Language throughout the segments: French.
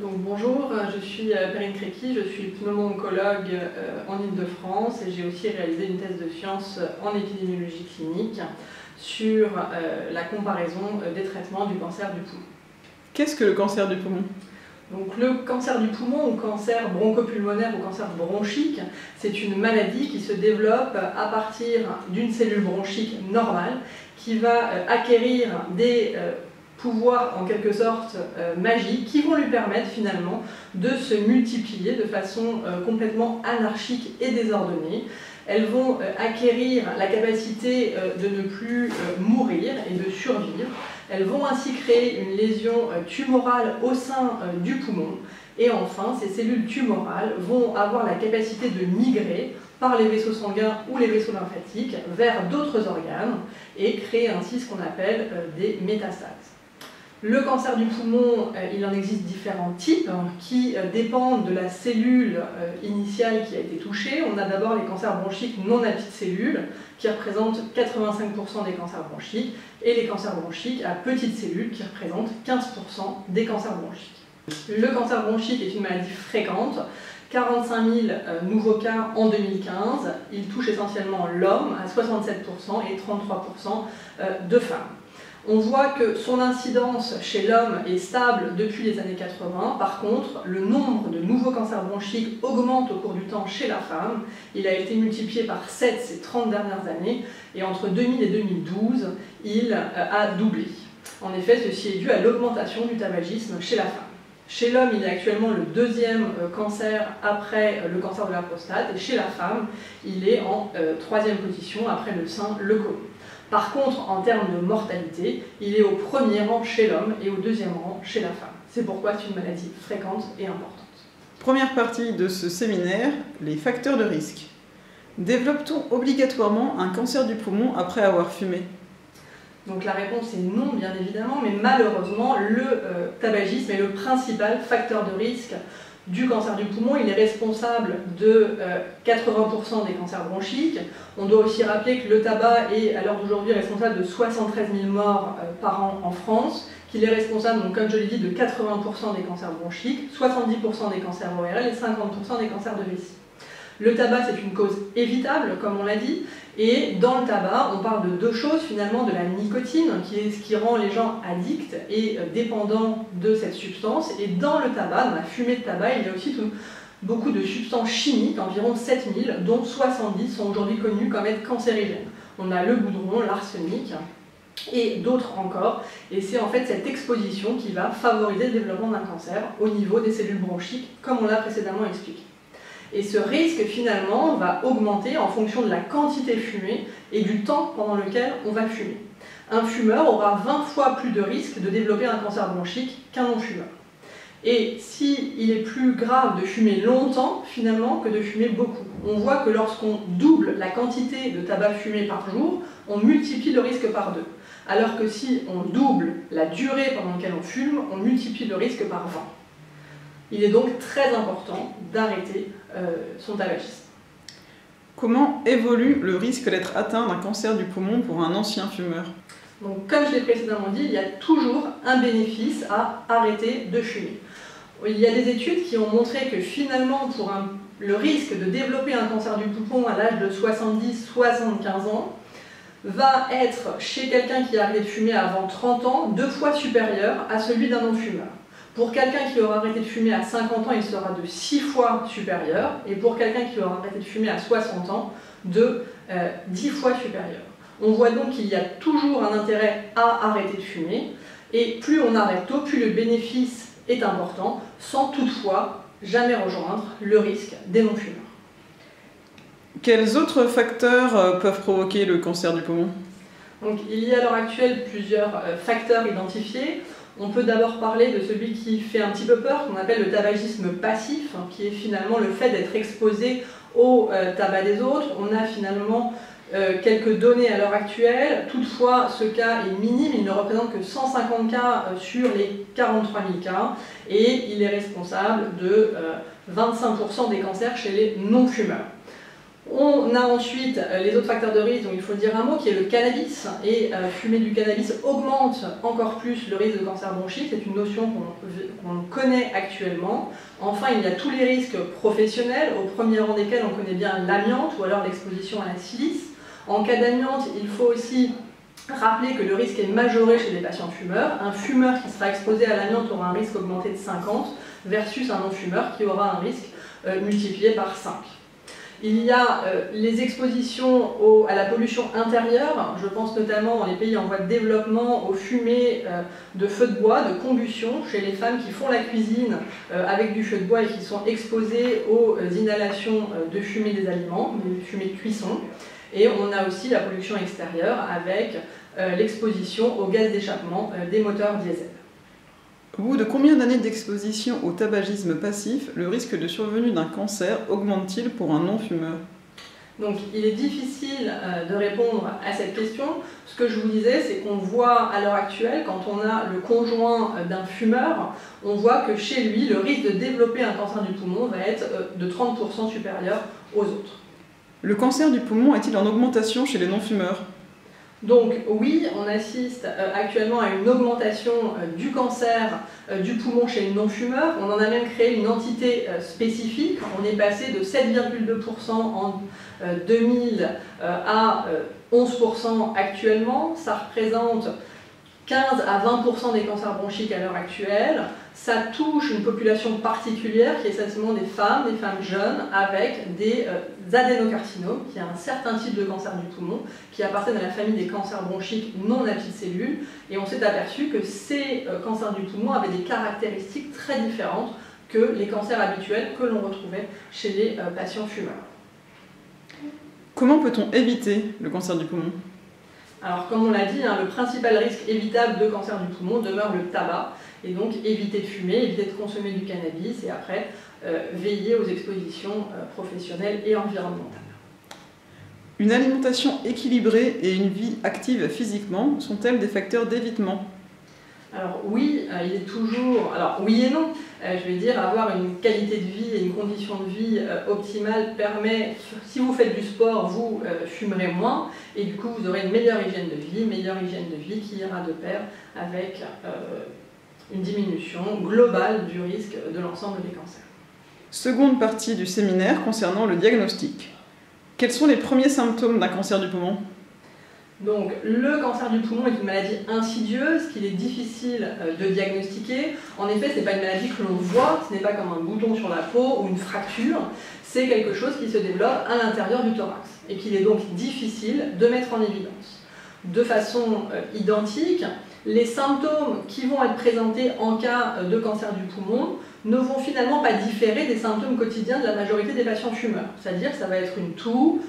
Donc, bonjour, je suis Perrine Créqui, je suis pneumo-oncologue en Île-de-France et j'ai aussi réalisé une thèse de sciences en épidémiologie clinique sur la comparaison des traitements du cancer du poumon. Qu'est-ce que le cancer du poumon? Donc, le cancer du poumon ou cancer bronchopulmonaire ou cancer bronchique, c'est une maladie qui se développe à partir d'une cellule bronchique normale qui va acquérir des pouvoirs en quelque sorte magiques qui vont lui permettre finalement de se multiplier de façon complètement anarchique et désordonnée. Elles vont acquérir la capacité de ne plus mourir et de survivre. Elles vont ainsi créer une lésion tumorale au sein du poumon. Et enfin, ces cellules tumorales vont avoir la capacité de migrer par les vaisseaux sanguins ou les vaisseaux lymphatiques vers d'autres organes et créer ainsi ce qu'on appelle des métastases. Le cancer du poumon, il en existe différents types qui dépendent de la cellule initiale qui a été touchée. On a d'abord les cancers bronchiques non à petites cellules qui représentent 85% des cancers bronchiques et les cancers bronchiques à petites cellules qui représentent 15% des cancers bronchiques. Le cancer bronchique est une maladie fréquente. 45 000 nouveaux cas en 2015. Il touche essentiellement l'homme à 67% et 33% de femmes. On voit que son incidence chez l'homme est stable depuis les années 80. Par contre, le nombre de nouveaux cancers bronchiques augmente au cours du temps chez la femme. Il a été multiplié par 7 ces 30 dernières années et entre 2000 et 2012, il a doublé. En effet, ceci est dû à l'augmentation du tabagisme chez la femme. Chez l'homme, il est actuellement le deuxième cancer après le cancer de la prostate et chez la femme, il est en troisième position après le sein, le côlon. Par contre, en termes de mortalité, il est au premier rang chez l'homme et au deuxième rang chez la femme. C'est pourquoi c'est une maladie fréquente et importante. Première partie de ce séminaire, les facteurs de risque. Développe-t-on obligatoirement un cancer du poumon après avoir fumé? Donc la réponse est non, bien évidemment, mais malheureusement, le tabagisme est le principal facteur de risque du cancer du poumon. Il est responsable de 80% des cancers bronchiques. On doit aussi rappeler que le tabac est à l'heure d'aujourd'hui responsable de 73 000 morts par an en France, qu'il est responsable, donc, comme je l'ai dit, de 80% des cancers bronchiques, 70% des cancers ORL et 50% des cancers de vessie. Le tabac, c'est une cause évitable, comme on l'a dit, et dans le tabac, on parle de deux choses finalement, de la nicotine, qui est ce qui rend les gens addicts et dépendants de cette substance, et dans le tabac, dans la fumée de tabac, il y a aussi beaucoup de substances chimiques, environ 7000, dont 70 sont aujourd'hui connues comme être cancérigènes. On a le goudron, l'arsenic, et d'autres encore, et c'est en fait cette exposition qui va favoriser le développement d'un cancer au niveau des cellules bronchiques, comme on l'a précédemment expliqué. Et ce risque, finalement, va augmenter en fonction de la quantité fumée et du temps pendant lequel on va fumer. Un fumeur aura 20 fois plus de risque de développer un cancer bronchique qu'un non-fumeur. Et s'il est plus grave de fumer longtemps, finalement, que de fumer beaucoup. On voit que lorsqu'on double la quantité de tabac fumé par jour, on multiplie le risque par 2. Alors que si on double la durée pendant laquelle on fume, on multiplie le risque par 20. Il est donc très important d'arrêter son tabagisme. Comment évolue le risque d'être atteint d'un cancer du poumon pour un ancien fumeur? Donc, comme je l'ai précédemment dit, il y a toujours un bénéfice à arrêter de fumer. Il y a des études qui ont montré que finalement, pour le risque de développer un cancer du poumon à l'âge de 70-75 ans, va être chez quelqu'un qui a arrêté de fumer avant 30 ans 2 fois supérieur à celui d'un non-fumeur. Pour quelqu'un qui aura arrêté de fumer à 50 ans, il sera de 6 fois supérieur, et pour quelqu'un qui aura arrêté de fumer à 60 ans, de 10 fois supérieur. On voit donc qu'il y a toujours un intérêt à arrêter de fumer, et plus on arrête tôt, plus le bénéfice est important, sans toutefois jamais rejoindre le risque des non-fumeurs. Quels autres facteurs peuvent provoquer le cancer du poumon? Donc, il y a à l'heure actuelle plusieurs facteurs identifiés. On peut d'abord parler de celui qui fait un petit peu peur, qu'on appelle le tabagisme passif, qui est finalement le fait d'être exposé au tabac des autres. On a finalement quelques données à l'heure actuelle. Toutefois, ce cas est minime, il ne représente que 150 cas sur les 43 000 cas, et il est responsable de 25% des cancers chez les non-fumeurs. On a ensuite les autres facteurs de risque, dont il faut dire un mot, qui est le cannabis. Et fumer du cannabis augmente encore plus le risque de cancer bronchique. C'est une notion qu'on connaît actuellement. Enfin, il y a tous les risques professionnels, au premier rang desquels on connaît bien l'amiante ou alors l'exposition à la silice. En cas d'amiante, il faut aussi rappeler que le risque est majoré chez les patients fumeurs. Un fumeur qui sera exposé à l'amiante aura un risque augmenté de 50 versus un non-fumeur qui aura un risque multiplié par 5. Il y a les expositions à la pollution intérieure, je pense notamment dans les pays en voie de développement aux fumées de feux de bois, de combustion, chez les femmes qui font la cuisine avec du feu de bois et qui sont exposées aux inhalations de fumée des aliments, de fumée de cuisson. Et on a aussi la pollution extérieure avec l'exposition aux gaz d'échappement des moteurs diesel. Au bout de combien d'années d'exposition au tabagisme passif, le risque de survenue d'un cancer augmente-t-il pour un non-fumeur? Donc il est difficile de répondre à cette question. Ce que je vous disais, c'est qu'on voit à l'heure actuelle, quand on a le conjoint d'un fumeur, on voit que chez lui, le risque de développer un cancer du poumon va être de 30% supérieur aux autres. Le cancer du poumon est-il en augmentation chez les non-fumeurs? Donc oui, on assiste actuellement à une augmentation du cancer du poumon chez les non-fumeurs. On en a même créé une entité spécifique. On est passé de 7,2% en 2000 à 11% actuellement. Ça représente 15 à 20% des cancers bronchiques à l'heure actuelle. Ça touche une population particulière qui est essentiellement des femmes jeunes avec des adénocarcinomes, qui est un certain type de cancer du poumon, qui appartiennent à la famille des cancers bronchiques non à petites cellules. Et on s'est aperçu que ces cancers du poumon avaient des caractéristiques très différentes que les cancers habituels que l'on retrouvait chez les patients fumeurs. Comment peut-on éviter le cancer du poumon? Alors, comme on l'a dit, le principal risque évitable de cancer du poumon demeure le tabac. Et donc, éviter de fumer, éviter de consommer du cannabis et après, veiller aux expositions professionnelles et environnementales. Une alimentation équilibrée et une vie active physiquement sont-elles des facteurs d'évitement? Alors oui, il est toujours... Alors oui et non. Je vais dire, avoir une qualité de vie et une condition de vie optimale permet, si vous faites du sport, vous fumerez moins et du coup vous aurez une meilleure hygiène de vie qui ira de pair avec une diminution globale du risque de l'ensemble des cancers. Seconde partie du séminaire concernant le diagnostic. Quels sont les premiers symptômes d'un cancer du poumon? Donc, le cancer du poumon est une maladie insidieuse qu'il est difficile de diagnostiquer. En effet, ce n'est pas une maladie que l'on voit, ce n'est pas comme un bouton sur la peau ou une fracture. C'est quelque chose qui se développe à l'intérieur du thorax et qu'il est donc difficile de mettre en évidence. De façon identique, les symptômes qui vont être présentés en cas de cancer du poumon ne vont finalement pas différer des symptômes quotidiens de la majorité des patients fumeurs. C'est-à-dire que ça va être une toux,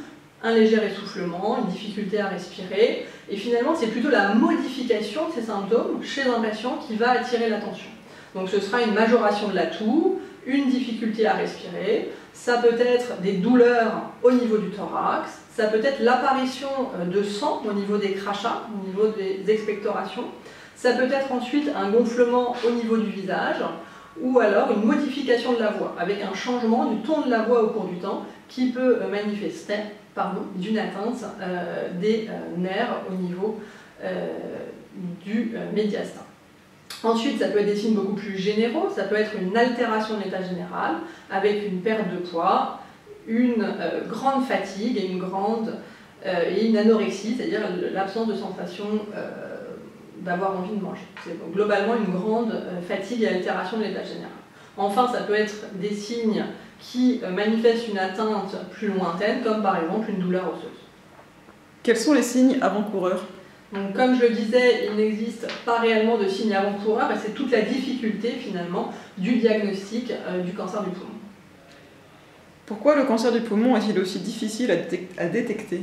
un léger essoufflement, une difficulté à respirer, et finalement c'est plutôt la modification de ces symptômes chez un patient qui va attirer l'attention. Donc ce sera une majoration de la toux, une difficulté à respirer, ça peut être des douleurs au niveau du thorax, ça peut être l'apparition de sang au niveau des crachats, au niveau des expectorations, ça peut être ensuite un gonflement au niveau du visage, ou alors une modification de la voix, avec un changement du ton de la voix au cours du temps, qui peut manifester d'une atteinte des nerfs au niveau du médiastin. Ensuite, ça peut être des signes beaucoup plus généraux, ça peut être une altération de l'état général, avec une perte de poids, une grande fatigue et une anorexie, c'est-à-dire l'absence de sensation d'avoir envie de manger. C'est donc globalement une grande fatigue et altération de l'état général. Enfin, ça peut être des signes qui manifestent une atteinte plus lointaine, comme par exemple une douleur osseuse. Quels sont les signes avant-coureurs? Donc, comme je le disais, il n'existe pas réellement de signes avant-coureurs et c'est toute la difficulté finalement du diagnostic du cancer du poumon. Pourquoi le cancer du poumon est-il aussi difficile à détecter?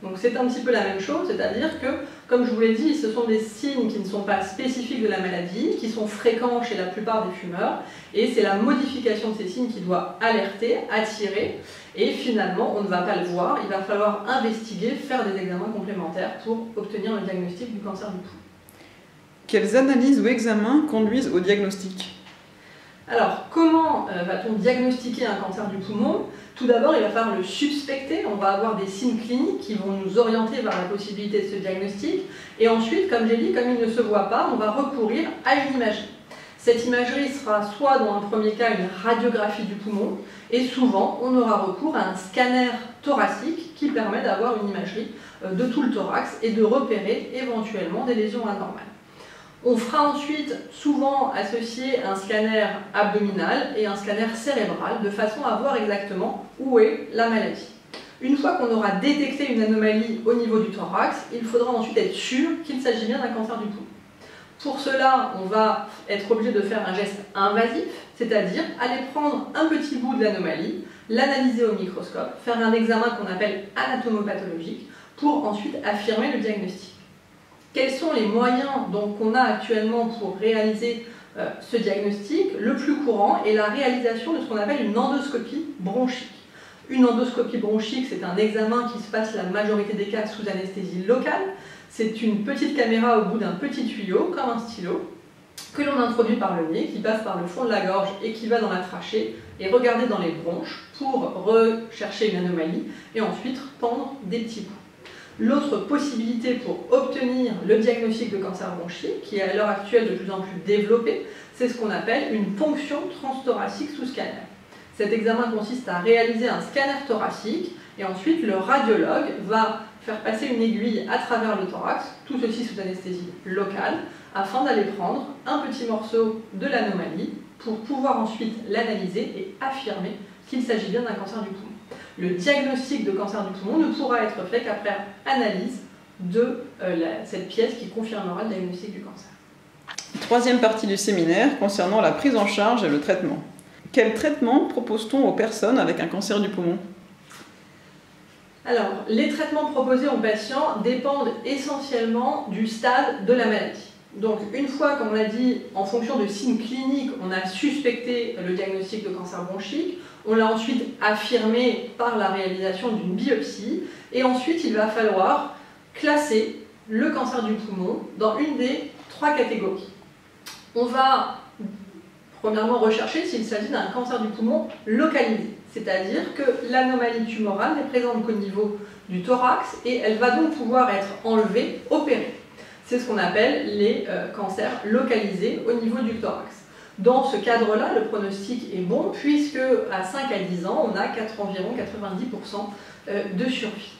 Donc c'est un petit peu la même chose, c'est-à-dire que, comme je vous l'ai dit, ce sont des signes qui ne sont pas spécifiques de la maladie, qui sont fréquents chez la plupart des fumeurs, et c'est la modification de ces signes qui doit alerter, attirer, et finalement on ne va pas le voir, il va falloir investiguer, faire des examens complémentaires pour obtenir le diagnostic du cancer du poumon. Quelles analyses ou examens conduisent au diagnostic? Alors, comment va-t-on diagnostiquer un cancer du poumon? Tout d'abord, il va falloir le suspecter, on va avoir des signes cliniques qui vont nous orienter vers la possibilité de ce diagnostic. Et ensuite, comme j'ai dit, comme il ne se voit pas, on va recourir à une imagerie. Cette imagerie sera soit dans un premier cas une radiographie du poumon, et souvent on aura recours à un scanner thoracique qui permet d'avoir une imagerie de tout le thorax et de repérer éventuellement des lésions anormales. On fera ensuite souvent associer un scanner abdominal et un scanner cérébral de façon à voir exactement où est la maladie. Une fois qu'on aura détecté une anomalie au niveau du thorax, il faudra ensuite être sûr qu'il s'agit bien d'un cancer du poumon. Pour cela, on va être obligé de faire un geste invasif, c'est-à-dire aller prendre un petit bout de l'anomalie, l'analyser au microscope, faire un examen qu'on appelle anatomopathologique, pour ensuite affirmer le diagnostic. Quels sont les moyens qu'on a actuellement pour réaliser ce diagnostic? Le plus courant est la réalisation de ce qu'on appelle une endoscopie bronchique. Une endoscopie bronchique, c'est un examen qui se passe la majorité des cas sous anesthésie locale. C'est une petite caméra au bout d'un petit tuyau, comme un stylo, que l'on introduit par le nez, qui passe par le fond de la gorge et qui va dans la trachée, et regarder dans les bronches pour rechercher une anomalie, et ensuite pendre des petits bouts. L'autre possibilité pour obtenir le diagnostic de cancer bronchique, qui est à l'heure actuelle de plus en plus développé, c'est ce qu'on appelle une ponction transthoracique sous scanner. Cet examen consiste à réaliser un scanner thoracique, et ensuite le radiologue va faire passer une aiguille à travers le thorax, tout ceci sous anesthésie locale, afin d'aller prendre un petit morceau de l'anomalie pour pouvoir ensuite l'analyser et affirmer qu'il s'agit bien d'un cancer du poumon. Le diagnostic de cancer du poumon ne pourra être fait qu'après analyse de cette pièce qui confirmera le diagnostic du cancer. Troisième partie du séminaire concernant la prise en charge et le traitement. Quel traitement propose-t-on aux personnes avec un cancer du poumon? Alors, les traitements proposés aux patients dépendent essentiellement du stade de la maladie. Donc, une fois, comme on l'a dit, en fonction de signes cliniques, on a suspecté le diagnostic de cancer bronchique, on l'a ensuite affirmé par la réalisation d'une biopsie, et ensuite il va falloir classer le cancer du poumon dans une des trois catégories. On va premièrement rechercher s'il s'agit d'un cancer du poumon localisé. C'est-à-dire que l'anomalie tumorale n'est présente qu'au niveau du thorax et elle va donc pouvoir être enlevée, opérée. C'est ce qu'on appelle les cancers localisés au niveau du thorax. Dans ce cadre-là, le pronostic est bon puisque à 5 à 10 ans, on a environ 90% de survie.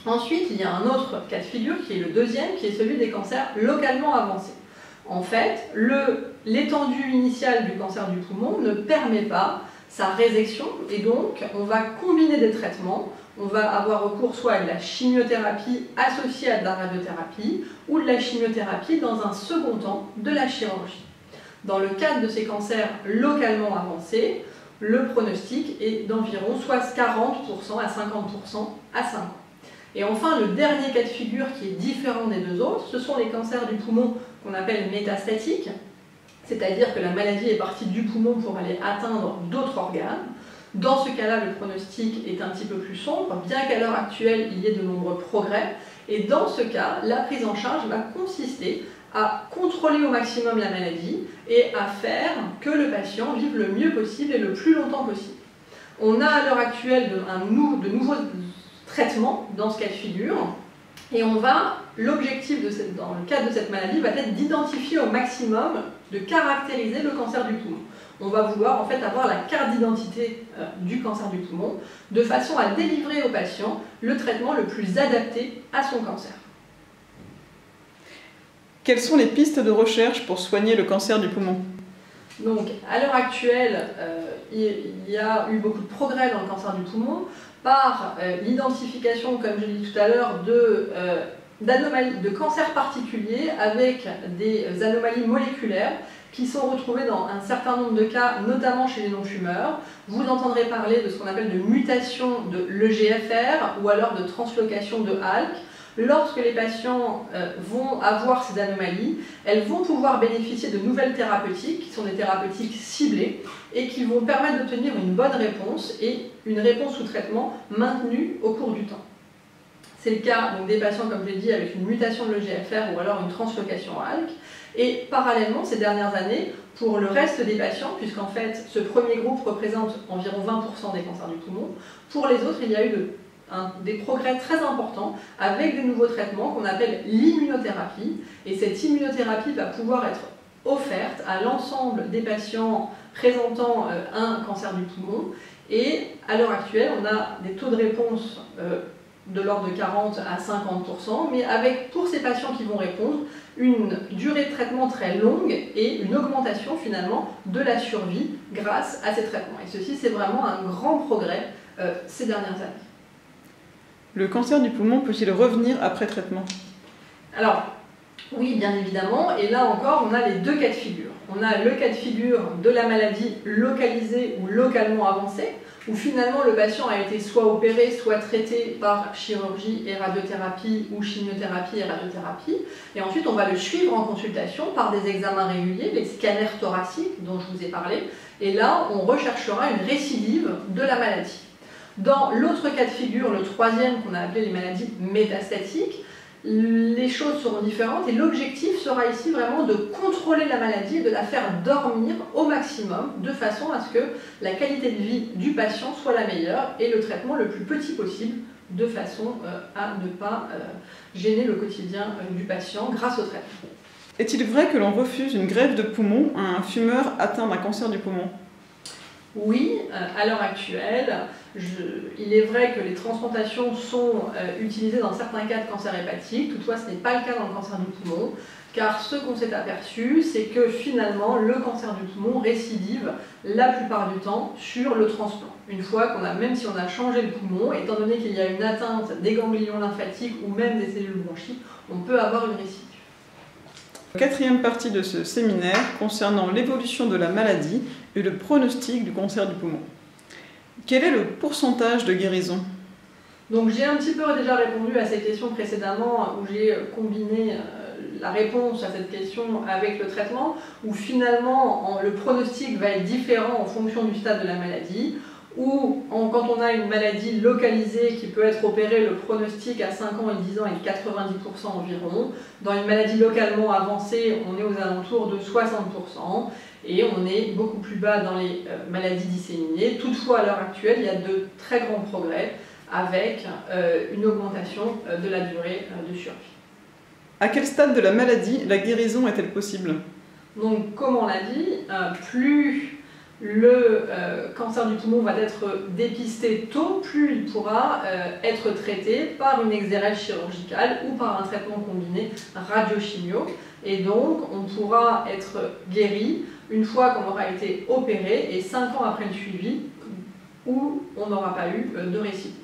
Ensuite, il y a un autre cas de figure qui est le deuxième, qui est celui des cancers localement avancés. En fait, l'étendue initiale du cancer du poumon ne permet pas sa résection et donc on va combiner des traitements. On va avoir recours soit à de la chimiothérapie associée à de la radiothérapie ou de la chimiothérapie dans un second temps de la chirurgie. Dans le cadre de ces cancers localement avancés, le pronostic est d'environ soit 40% à 50% à 5 ans. Et enfin, le dernier cas de figure qui est différent des deux autres, ce sont les cancers du poumon qu'on appelle métastatiques, c'est-à-dire que la maladie est partie du poumon pour aller atteindre d'autres organes. Dans ce cas-là, le pronostic est un petit peu plus sombre, bien qu'à l'heure actuelle, il y ait de nombreux progrès. Et dans ce cas, la prise en charge va consister à contrôler au maximum la maladie et à faire que le patient vive le mieux possible et le plus longtemps possible. On a à l'heure actuelle de nouveaux traitements dans ce cas de figure. Et l'objectif dans le cadre de cette maladie va être d'identifier au maximum, de caractériser le cancer du poumon. On va vouloir en fait avoir la carte d'identité du cancer du poumon, de façon à délivrer au patient le traitement le plus adapté à son cancer. Quelles sont les pistes de recherche pour soigner le cancer du poumon? Donc, à l'heure actuelle, il y a eu beaucoup de progrès dans le cancer du poumon par l'identification, comme je l'ai dit tout à l'heure, de cancers particuliers avec des anomalies moléculaires qui sont retrouvées dans un certain nombre de cas, notamment chez les non-fumeurs. Vous entendrez parler de ce qu'on appelle de mutation de l'EGFR ou alors de translocation de ALK. Lorsque les patients vont avoir ces anomalies, elles vont pouvoir bénéficier de nouvelles thérapeutiques, qui sont des thérapeutiques ciblées, et qui vont permettre d'obtenir une bonne réponse et une réponse sous traitement maintenue au cours du temps. C'est le cas donc, des patients, comme je l'ai dit, avec une mutation de l'EGFR ou alors une translocation ALK. Et parallèlement, ces dernières années, pour le reste des patients, puisqu'en fait ce premier groupe représente environ 20% des cancers du poumon, pour les autres, il y a eu des progrès très importants avec des nouveaux traitements qu'on appelle l'immunothérapie. Et cette immunothérapie va pouvoir être offerte à l'ensemble des patients présentant un cancer du poumon. Et à l'heure actuelle, on a des taux de réponse de l'ordre de 40 à 50%, mais avec, pour ces patients qui vont répondre, une durée de traitement très longue et une augmentation finalement de la survie grâce à ces traitements. Et ceci, c'est vraiment un grand progrès ces dernières années. Le cancer du poumon peut-il revenir après traitement? Alors, oui, bien évidemment, et là encore, on a les deux cas de figure. On a le cas de figure de la maladie localisée ou localement avancée, où finalement le patient a été soit opéré, soit traité par chirurgie et radiothérapie ou chimiothérapie et radiothérapie. Et ensuite, on va le suivre en consultation par des examens réguliers, les scanners thoraciques dont je vous ai parlé. Et là, on recherchera une récidive de la maladie. Dans l'autre cas de figure, le troisième qu'on a appelé les maladies métastatiques, les choses seront différentes et l'objectif sera ici vraiment de contrôler la maladie et de la faire dormir au maximum de façon à ce que la qualité de vie du patient soit la meilleure et le traitement le plus petit possible de façon à ne pas gêner le quotidien du patient grâce au traitement. Est-il vrai que l'on refuse une greffe de poumon à un fumeur atteint d'un cancer du poumon? Oui, à l'heure actuelle, il est vrai que les transplantations sont utilisées dans certains cas de cancer hépatique, toutefois ce n'est pas le cas dans le cancer du poumon, car ce qu'on s'est aperçu, c'est que finalement le cancer du poumon récidive la plupart du temps sur le transplant. Une fois qu'on a, même si on a changé le poumon, étant donné qu'il y a une atteinte des ganglions lymphatiques ou même des cellules bronchiques, on peut avoir une récidive. Quatrième partie de ce séminaire concernant l'évolution de la maladie et le pronostic du cancer du poumon. Quel est le pourcentage de guérison? Donc j'ai un petit peu déjà répondu à ces questions précédemment où j'ai combiné la réponse à cette question avec le traitement, où finalement le pronostic va être différent en fonction du stade de la maladie, ou quand on a une maladie localisée qui peut être opérée, le pronostic à 5 ans et 10 ans est 90% environ. Dans une maladie localement avancée, on est aux alentours de 60%, et on est beaucoup plus bas dans les maladies disséminées. Toutefois, à l'heure actuelle, il y a de très grands progrès avec une augmentation de la durée de survie. À quel stade de la maladie la guérison est-elle possible? Donc, comme on l'a dit, plus le cancer du poumon va être dépisté tôt, plus il pourra être traité par une exérèse chirurgicale ou par un traitement combiné radio-chimio. Et donc, on pourra être guéri une fois qu'on aura été opéré et 5 ans après le suivi où on n'aura pas eu de récidive.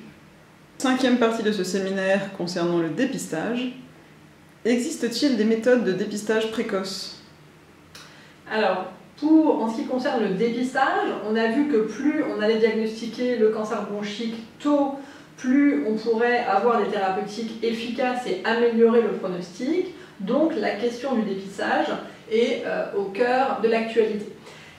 Cinquième partie de ce séminaire concernant le dépistage. Existe-t-il des méthodes de dépistage précoce? Alors, en ce qui concerne le dépistage, on a vu que plus on allait diagnostiquer le cancer bronchique tôt, plus on pourrait avoir des thérapeutiques efficaces et améliorer le pronostic. Donc la question du dépistage est au cœur de l'actualité.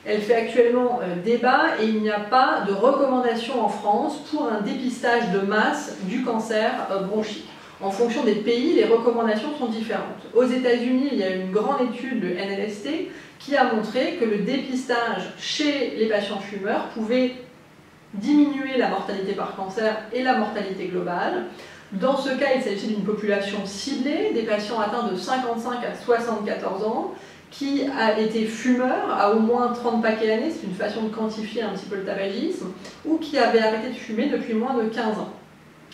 Elle fait actuellement débat et il n'y a pas de recommandation en France pour un dépistage de masse du cancer bronchique. En fonction des pays, les recommandations sont différentes. Aux États-Unis, il y a une grande étude, le NLST, qui a montré que le dépistage chez les patients fumeurs pouvait diminuer la mortalité par cancer et la mortalité globale. Dans ce cas, il s'agit d'une population ciblée, des patients atteints de 55 à 74 ans, qui a été fumeur à au moins 30 paquets l'année, c'est une façon de quantifier un petit peu le tabagisme, ou qui avait arrêté de fumer depuis moins de 15 ans.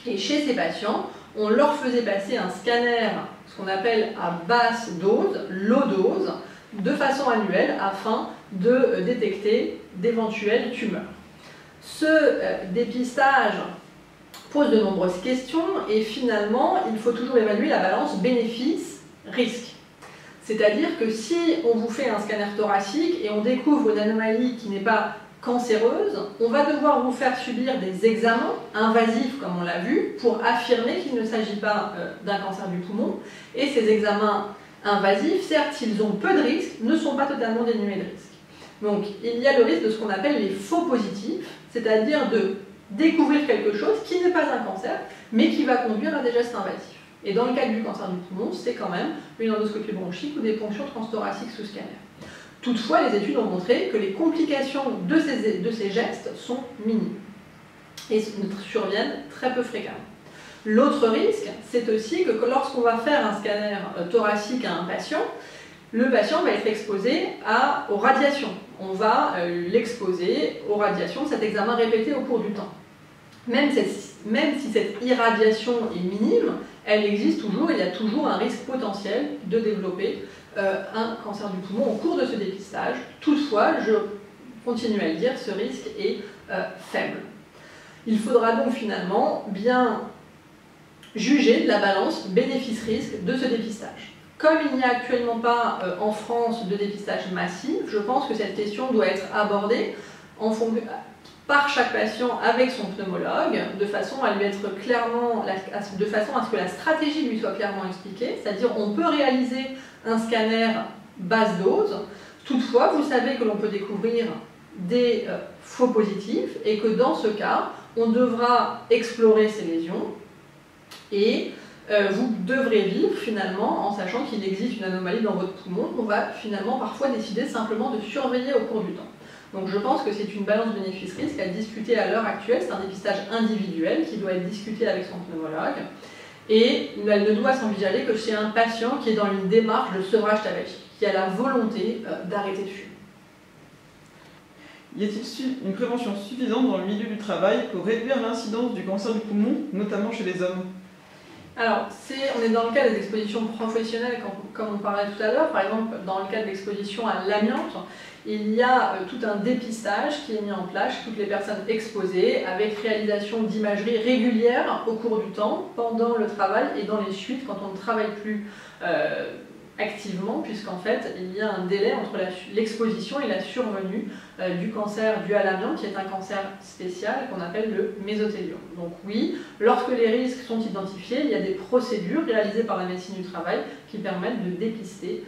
Et chez ces patients, on leur faisait passer un scanner, ce qu'on appelle à basse dose, low dose, de façon annuelle afin de détecter d'éventuelles tumeurs. Ce dépistage pose de nombreuses questions et finalement, il faut toujours évaluer la balance bénéfice-risque. C'est-à-dire que si on vous fait un scanner thoracique et on découvre une anomalie qui n'est pas cancéreuse, on va devoir vous faire subir des examens invasifs, comme on l'a vu, pour affirmer qu'il ne s'agit pas d'un cancer du poumon. Et ces examens invasifs, certes, s'ils ont peu de risques, ne sont pas totalement dénués de risques. Donc, il y a le risque de ce qu'on appelle les faux positifs, c'est-à-dire de découvrir quelque chose qui n'est pas un cancer, mais qui va conduire à des gestes invasifs. Et dans le cadre du cancer du poumon, c'est quand même une endoscopie bronchique ou des ponctions transthoraciques sous scanner. Toutefois, les études ont montré que les complications de ces gestes sont minimes et surviennent très peu fréquemment. L'autre risque, c'est aussi que lorsqu'on va faire un scanner thoracique à un patient, le patient va être exposé aux radiations. On va l'exposer aux radiations de cet examen répété au cours du temps. Même si cette irradiation est minime, elle existe toujours, il y a toujours un risque potentiel de développer un cancer du poumon au cours de ce dépistage. Toutefois, je continue à le dire, ce risque est faible. Il faudra donc finalement bien juger de la balance bénéfice-risque de ce dépistage. Comme il n'y a actuellement pas en France de dépistage massif, je pense que cette question doit être abordée par chaque patient avec son pneumologue, de façon à ce que la stratégie lui soit clairement expliquée, c'est-à-dire on peut réaliser un scanner basse dose, toutefois vous savez que l'on peut découvrir des faux positifs et que dans ce cas, on devra explorer ces lésions et vous devrez vivre finalement en sachant qu'il existe une anomalie dans votre poumon qu'on va finalement parfois décider simplement de surveiller au cours du temps. Donc je pense que c'est une balance bénéfice-risque à discuter à l'heure actuelle, c'est un dépistage individuel qui doit être discuté avec son pneumologue et elle ne doit s'envisager que chez un patient qui est dans une démarche de sevrage tabagique, qui a la volonté d'arrêter de fumer. Y a-t-il une prévention suffisante dans le milieu du travail pour réduire l'incidence du cancer du poumon, notamment chez les hommes? Alors, on est dans le cas des expositions professionnelles, comme on parlait tout à l'heure. Par exemple, dans le cas de l'exposition à l'amiante, il y a tout un dépistage qui est mis en place chez toutes les personnes exposées, avec réalisation d'imagerie régulière au cours du temps, pendant le travail et dans les suites, quand on ne travaille plus activement, puisqu'en fait, il y a un délai entre l'exposition et la survenue du cancer dû à l'amiante, qui est un cancer spécial qu'on appelle le mésothéliome. Donc oui, lorsque les risques sont identifiés, il y a des procédures réalisées par la médecine du travail qui permettent de dépister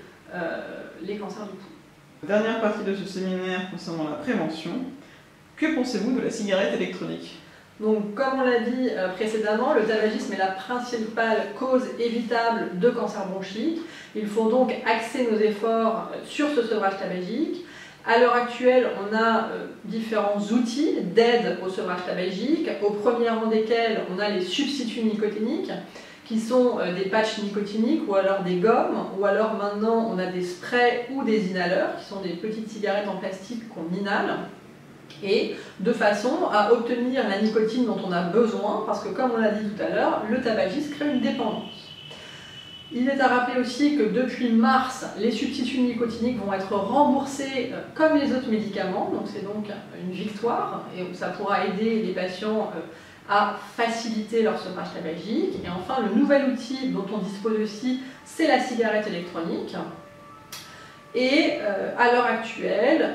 les cancers du poumon. Dernière partie de ce séminaire concernant la prévention. Que pensez-vous de la cigarette électronique? Donc, comme on l'a dit précédemment, le tabagisme est la principale cause évitable de cancer bronchique. Il faut donc axer nos efforts sur ce sevrage tabagique. À l'heure actuelle, on a différents outils d'aide au sevrage tabagique, au premier rang desquels on a les substituts nicotiniques, qui sont des patchs nicotiniques ou alors des gommes, ou alors maintenant on a des sprays ou des inhaleurs, qui sont des petites cigarettes en plastique qu'on inhale, et de façon à obtenir la nicotine dont on a besoin, parce que comme on l'a dit tout à l'heure, le tabagisme crée une dépendance. Il est à rappeler aussi que depuis mars, les substituts nicotiniques vont être remboursés comme les autres médicaments, donc c'est donc une victoire, et ça pourra aider les patients à faciliter leur sevrage tabagique. Et enfin, le nouvel outil dont on dispose aussi, c'est la cigarette électronique. Et à l'heure actuelle,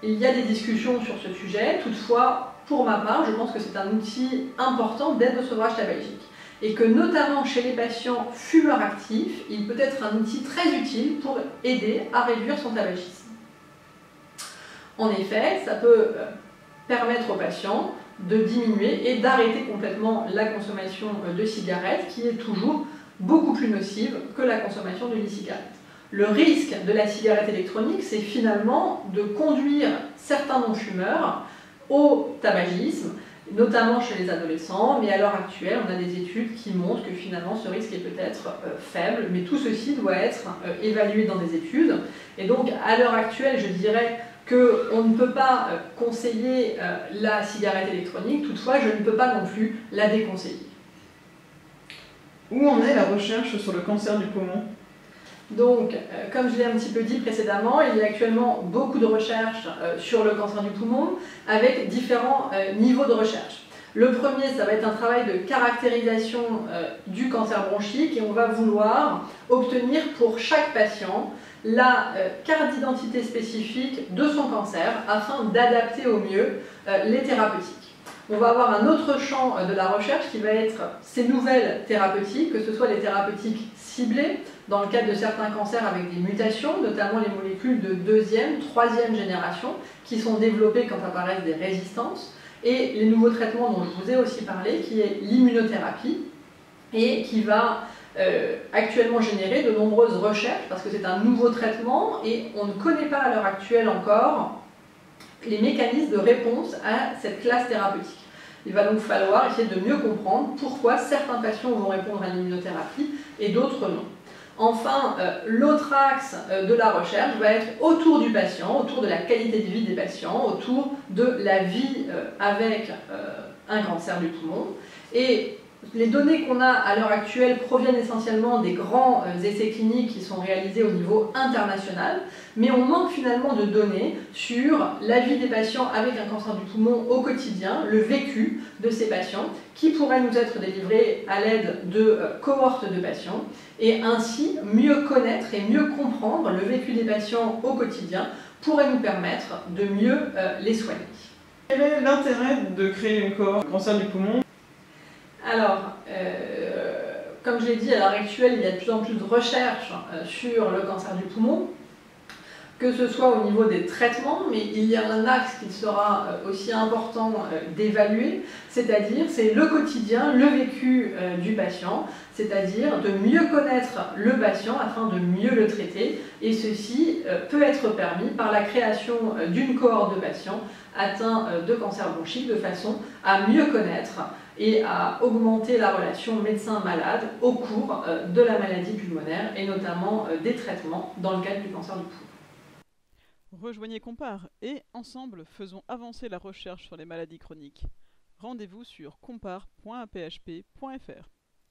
il y a des discussions sur ce sujet. Toutefois, pour ma part, je pense que c'est un outil important d'aide au sevrage tabagique. Et que notamment chez les patients fumeurs actifs, il peut être un outil très utile pour aider à réduire son tabagisme. En effet, ça peut permettre aux patients de diminuer et d'arrêter complètement la consommation de cigarettes, qui est toujours beaucoup plus nocive que la consommation de l'e-cigarette. Le risque de la cigarette électronique, c'est finalement de conduire certains non-fumeurs au tabagisme, notamment chez les adolescents, mais à l'heure actuelle, on a des études qui montrent que finalement ce risque est peut-être faible, mais tout ceci doit être évalué dans des études. Et donc, à l'heure actuelle, je dirais qu'on ne peut pas conseiller la cigarette électronique, toutefois, je ne peux pas non plus la déconseiller. Où en est la recherche sur le cancer du poumon? Donc, comme je l'ai un petit peu dit précédemment, il y a actuellement beaucoup de recherches sur le cancer du poumon avec différents niveaux de recherche. Le premier, ça va être un travail de caractérisation du cancer bronchique et on va vouloir obtenir pour chaque patient la carte d'identité spécifique de son cancer afin d'adapter au mieux les thérapeutiques. On va avoir un autre champ de la recherche qui va être ces nouvelles thérapeutiques, que ce soit les thérapeutiques ciblées, dans le cadre de certains cancers avec des mutations, notamment les molécules de 2e, 3e génération, qui sont développées quand apparaissent des résistances, et les nouveaux traitements dont je vous ai aussi parlé, qui est l'immunothérapie, et qui va actuellement générer de nombreuses recherches parce que c'est un nouveau traitement et on ne connaît pas à l'heure actuelle encore les mécanismes de réponse à cette classe thérapeutique. Il va donc falloir essayer de mieux comprendre pourquoi certains patients vont répondre à l'immunothérapie et d'autres non. Enfin, l'autre axe de la recherche va être autour du patient, autour de la qualité de vie des patients, autour de la vie avec un cancer du poumon. Et les données qu'on a à l'heure actuelle proviennent essentiellement des grands essais cliniques qui sont réalisés au niveau international, mais on manque finalement de données sur la vie des patients avec un cancer du poumon au quotidien, le vécu de ces patients, qui pourraient nous être délivrés à l'aide de cohortes de patients, et ainsi mieux connaître et mieux comprendre le vécu des patients au quotidien pourrait nous permettre de mieux les soigner. Quel est l'intérêt de créer une cohorte cancer du poumon? Alors, comme je l'ai dit, à l'heure actuelle, il y a de plus en plus de recherches sur le cancer du poumon, que ce soit au niveau des traitements, mais il y a un axe qui sera aussi important d'évaluer, c'est-à-dire c'est le quotidien, le vécu du patient, c'est-à-dire de mieux connaître le patient afin de mieux le traiter, et ceci peut être permis par la création d'une cohorte de patients atteints de cancer bronchique de façon à mieux connaître et à augmenter la relation médecin-malade au cours de la maladie pulmonaire et notamment des traitements dans le cadre du cancer du poumon. Rejoignez Compare et, ensemble, faisons avancer la recherche sur les maladies chroniques. Rendez-vous sur compare.aphp.fr.